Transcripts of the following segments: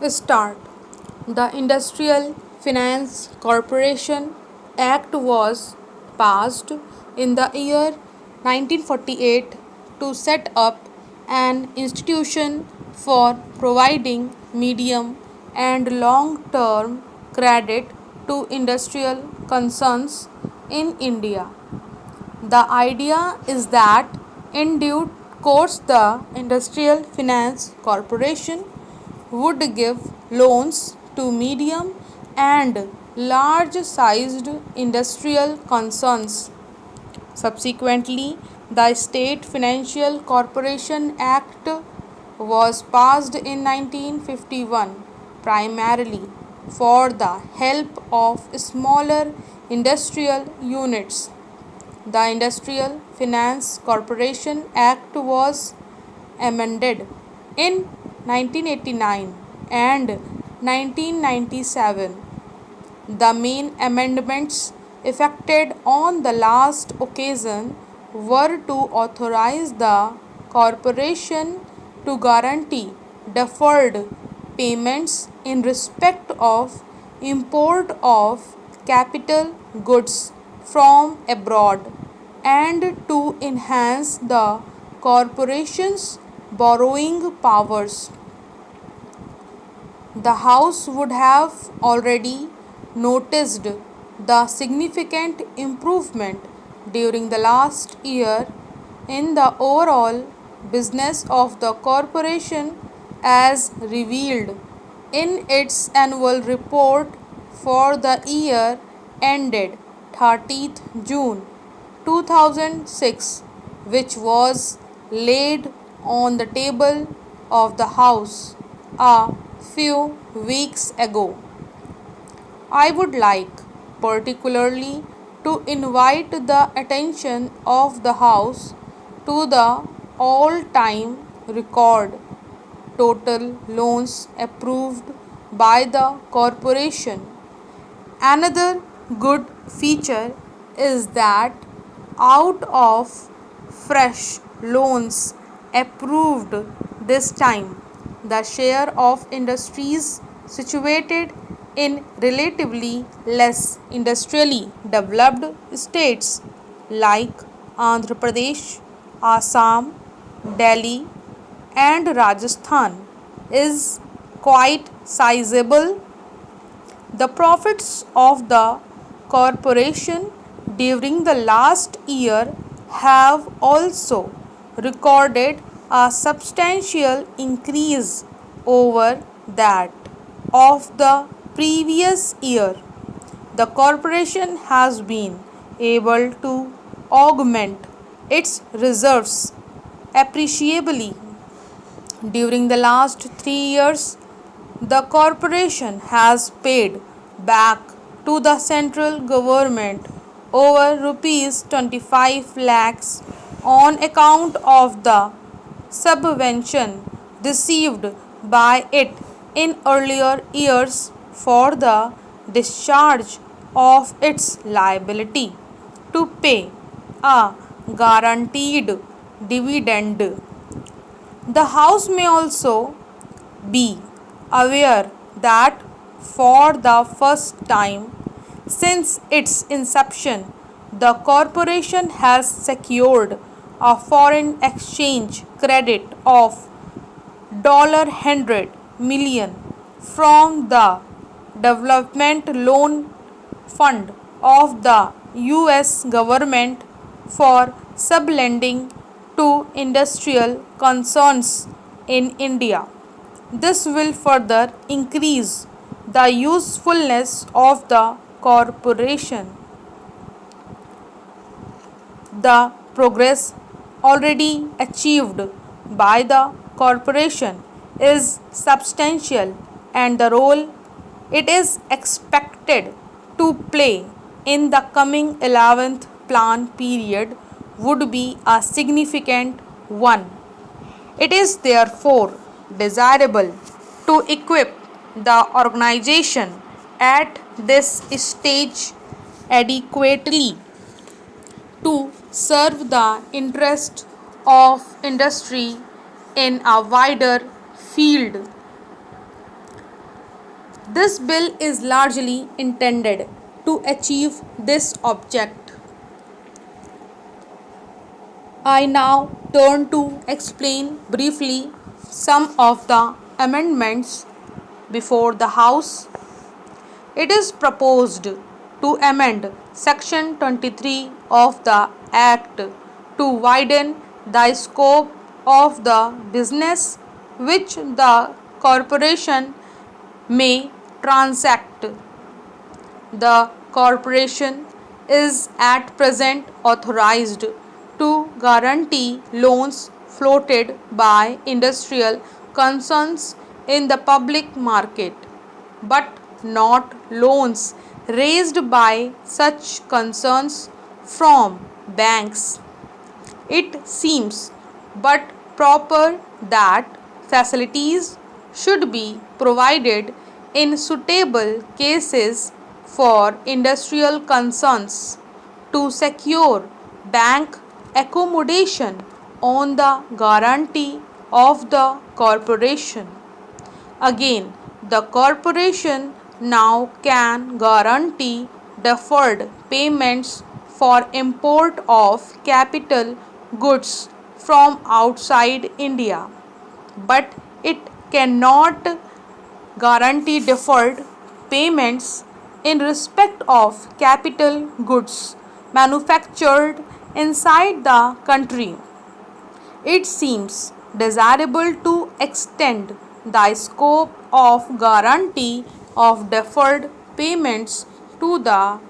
Start. The Industrial Finance Corporation Act was passed in the year 1948 to set up an institution for providing medium and long term credit to industrial concerns in India. The idea is that in due course, the Industrial Finance Corporation would give loans to medium and large sized industrial concerns. Subsequently, the State Financial Corporation Act was passed in 1951 primarily for the help of smaller industrial units. The Industrial Finance Corporation Act was amended in 1989 and 1997. The main amendments effected on the last occasion were to authorize the corporation to guarantee deferred payments in respect of import of capital goods from abroad and to enhance the corporation's borrowing powers. The House would have already noticed the significant improvement during the last year in the overall business of the corporation as revealed in its annual report for the year ended 30th June 2006, which was laid on the table of the House a few weeks ago. I would like particularly to invite the attention of the House to the all time record total loans approved by the corporation. Another good feature is that out of fresh loans approved this time, the share of industries situated in relatively less industrially developed states like Andhra Pradesh, Assam, Delhi, and Rajasthan is quite sizable. The profits of the corporation during the last year have also recorded a substantial increase over that of the previous year. The corporation has been able to augment its reserves appreciably during the last 3 years. The corporation has paid back to the central government over rupees 25 lakhs on account of the subvention received by it in earlier years for the discharge of its liability to pay a guaranteed dividend. The House may also be aware that for the first time since its inception, the corporation has secured a foreign exchange credit of $100 million from the Development Loan Fund of the US government for sublending to industrial concerns in India. This will further increase the usefulness of the corporation. The progress already achieved by the corporation is substantial, and the role it is expected to play in the coming 11th plan period would be a significant one. It is therefore desirable to equip the organization at this stage adequately to serve the interest of industry in a wider field. This bill is largely intended to achieve this object. I now turn to explain briefly some of the amendments before the House. It is proposed to amend Section 23 of the Act to widen the scope of the business which the corporation may transact. The corporation is at present authorized to guarantee loans floated by industrial concerns in the public market, but not loans raised by such concerns from banks. It seems but proper that facilities should be provided in suitable cases for industrial concerns to secure bank accommodation on the guarantee of the corporation. Again, the corporation now can guarantee deferred payments for import of capital goods from outside India, but it cannot guarantee deferred payments in respect of capital goods manufactured inside the country. It seems desirable to extend the scope of guarantee of deferred payments to the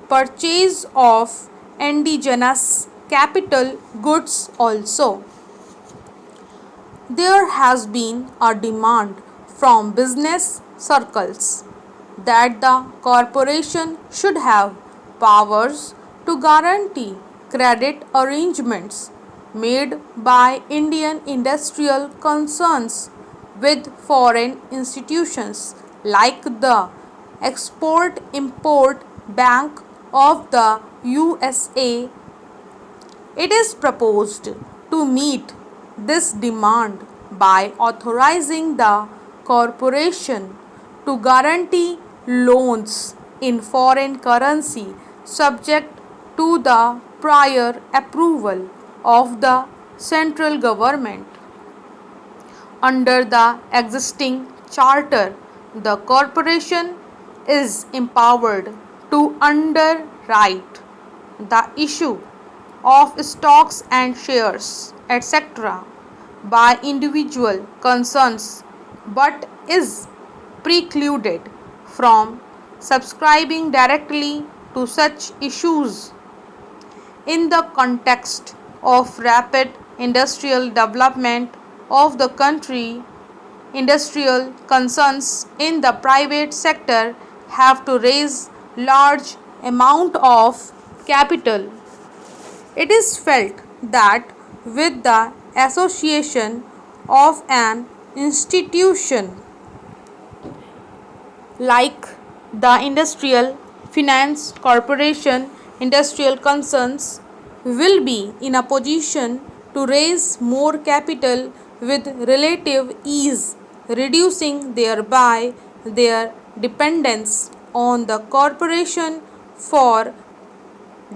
purchase of indigenous capital goods also. There has been a demand from business circles that the corporation should have powers to guarantee credit arrangements made by Indian industrial concerns with foreign institutions like the Export Import Bank of the USA. It is proposed to meet this demand by authorizing the corporation to guarantee loans in foreign currency subject to the prior approval of the central government. Under the existing charter, the corporation is empowered to underwrite the issue of stocks and shares, etc., by individual concerns, but is precluded from subscribing directly to such issues. In the context of rapid industrial development of the country, industrial concerns in the private sector have to raise large amount of capital. It is felt that with the association of an institution like the Industrial Finance Corporation, industrial concerns will be in a position to raise more capital with relative ease, reducing thereby their dependence on the corporation for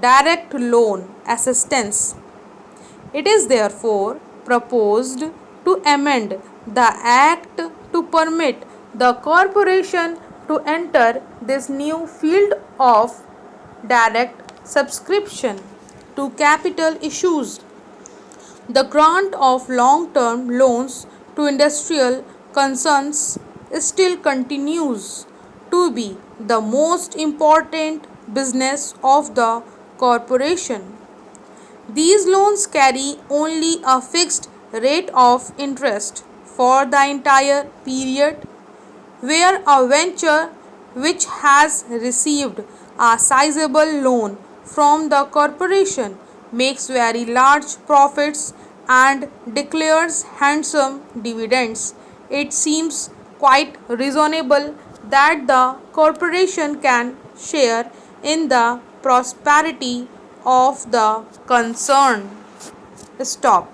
direct loan assistance. It is therefore proposed to amend the Act to permit the corporation to enter this new field of direct subscription to capital issues. The grant of long-term loans to industrial concerns still continues to be the most important business of the corporation. These loans carry only a fixed rate of interest for the entire period, where a venture which has received a sizable loan from the corporation makes very large profits and declares handsome dividends. It seems quite reasonable that the corporation can share in the prosperity of the concern. Stop.